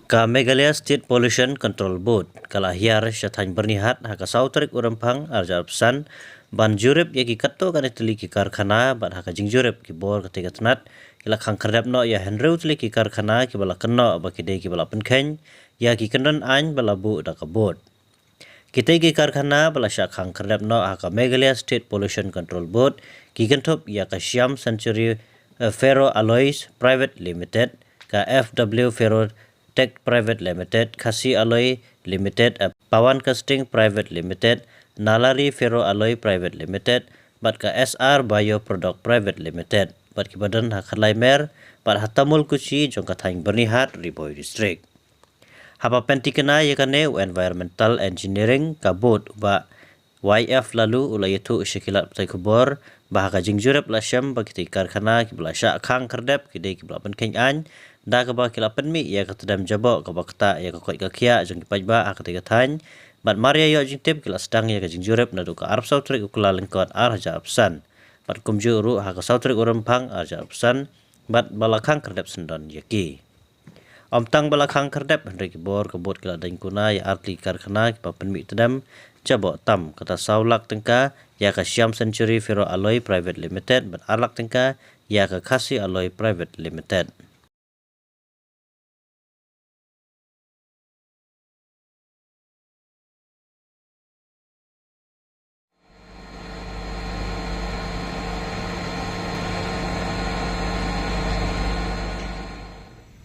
Ka Meghalaya State Pollution Control Board kala hiar syathan bernihat haka sautrik urampang arjar pesan ban jurep yaki katto kan itli ki karkhana ban haka jing jurep ki bor ketika tenat kila khang kerdap no ya henreu tli ki karkhana ki bala kenno ba ki dei ki bala penkheng ya ki kendon an bala bu da ka board kita ki karkhana bala syak khang kerdap no haka Meghalaya State Pollution Control Board ki gentop ya ka Siam Century Ferro Alloys Private Limited ka FW Ferro Tech Private Limited, Khasi Alloy Limited, Pawan Casting Private Limited, Nalari Ferro Alloy Private Limited, bat ka SR Bio Product Private Limited, bat ki badan Hakhalai Mer, bat Hatamul Kuchi jong kathang bernihat Riboy District. Hapa penti kena yakane Environmental Engineering kabut ba YF lalu ulai itu syikilat petai kubor bahaka jingjurep lasyam bagi karkhana ki bela syak khang kerdep ki dei ki bela penkheng an da ka ba kila penmi ya ka tedam jabo ka ba kata ya ka koi ka khia jong ki pajba ak tiga than bat maria yo jing tip kila sedang ya ka jingjurep na du ka arab sautrik ukula lengkot arja apsan bat kumju ru ha ka sautrik urampang arja apsan bat bala khang kerdep sendon yaki Omtang bala khang kerdep henry ki bor kabut kila dain kuna ya arti karkhana ki pa penmi tedam jabo tam kata saulak tengka ya ka Siam Century Ferro Alloy Private Limited bat arlak tengka ya ka Khasi Alloy Private Limited.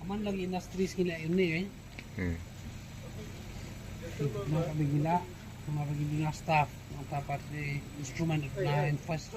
Aman lang industries gila ini mga kabigila mga kabigila staff mga tapat instrument na invest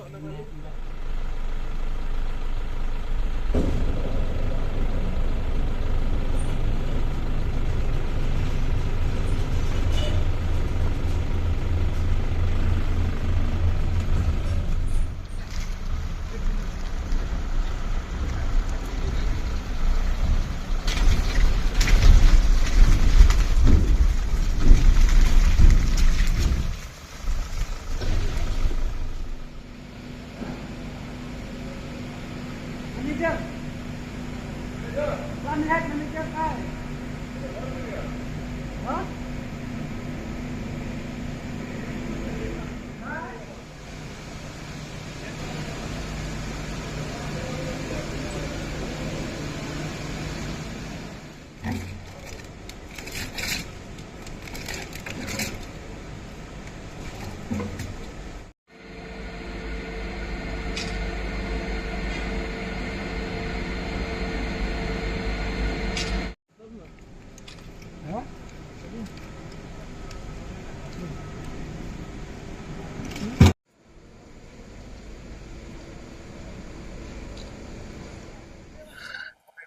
manager manager kai ha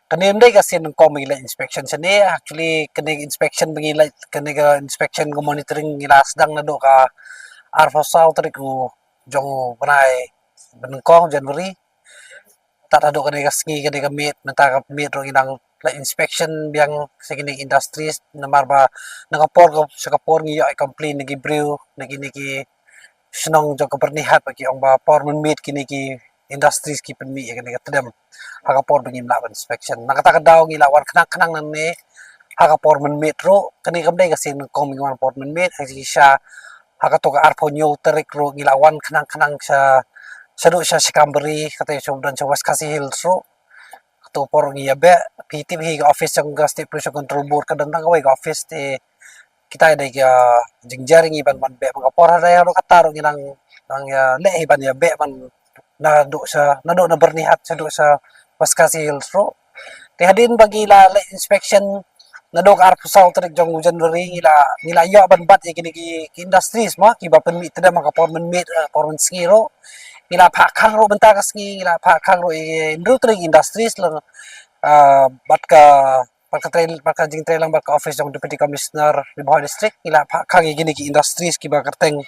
Kanim day kasi nung komila inspection sini actually kani inspection bangila kani ka inspection ko monitoring gilasdang na do ka Arfa South ko jong banay benengkong January tak do kani ka sngi kani ka meet mata ka meet ro inang la inspection biang sa kini industries na marba nakapor ko sa kapor ngi ay complain nagi brew nagi sinong jong ka bernihat bagi ong ba porman meet kini ki industries ki penmi kani ka tedam hakapor bangim laban inspection nakataka daw ngilawan kanang nan ne hakapor man metro kani kamday kasi coming one port man met hasi siya hakato ka arpo nyo terik ro ngilawan kanang sa sado siya si Cambry katay sobdan sa West Khasi Hills ro kato por ngiyabe PTV ka office ng State Pollution Control Board kadang kaway ka office te kita day ka jingjaring iban man be mga por haday ro kataro ngilang nang lehi ban ya be man na do na bernihat sa do sa West Khasi Hills ro tihadin bagi la inspection na do ka arpo sa utrik jong January nila yo ban bat kini ki industries mo ki ba permit da mga porman meet porman skiro nila phakang ro benta kas ngi nila phakang ro industry industries lang bat ka trail bat ka jing trail lang bat ka office jong deputy commissioner Riboy district nila phakang gini ki industries ki ba karteng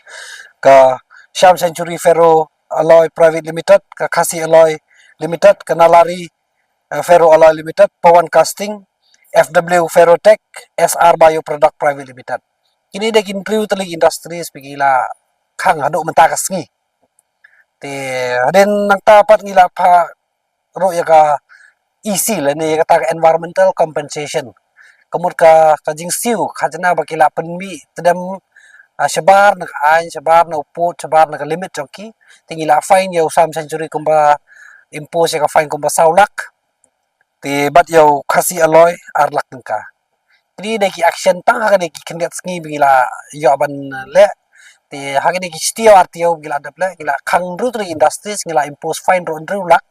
ka Siam Century Ferro Alloy Private Limited ka Khasi Alloy Limited ka Nalari Ferro Alloy Limited Pawan Casting FW Ferrotech SR Bio Product Private Limited kini de kin priu tali industries pigila khang hado mentakas ngi te den nagtapat nila pa ro ya ka EC la ni ka environmental compensation kemud ka jing siu khajna bakila penmi tedam sebar nak ain sebar na uput sebar na limit jongki tingila fine yo sam century kumba impose ka fine kumba saulak ti bat yo khasi alloy arlak nka tri de ki action tang ha de ki kendet sngi bingila yo ban le ti ha de ki stio artio bingila daple gila khang rutri industries ngila impose fine ro ndru lak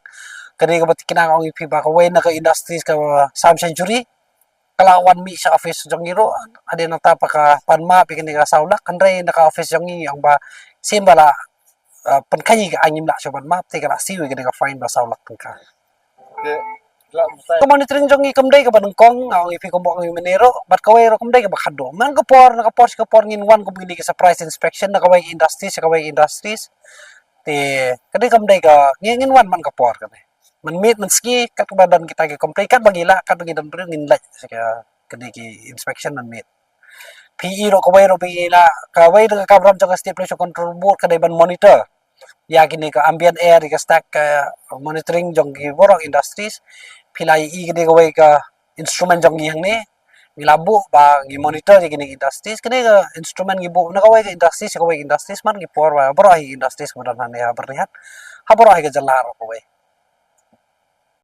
kene ka bat kinang ong ipi ba ka we na ka industries ka sam century kalawan mi sa office jong iro ade na ta ka panma pi kene ka saulak kanre na ka office jong ang ba simbala pen kanyi ka angim la soban map te ka siwi kene ka fine ba saulak ka ko monitoring jong i kamdai ka banung kong ang ipi ko mo menero bat ka we ro kamdai ka bakado man ka por ngin wan ko bili ka surprise inspection na ka we industries te kene kamdai ka ngin wan man ka por kene man meet man ski kat badan kita ke komplai kat bagila kat bagi dan ngin lai ka kene ki inspection man meet PE ro ko we ro bagila ka we ka kabram jong state pollution control board ka ban monitor ya kini ka ambient air ka stack ka monitoring jong ki borok industries pilai i kene ka we ka instrument jong yang ni milabu ba ngi monitor kini industries kene ka instrument ngi bu na ka we industries man ngi por ba borok industries mudan han ya berlihat ha borok ka jalar ko we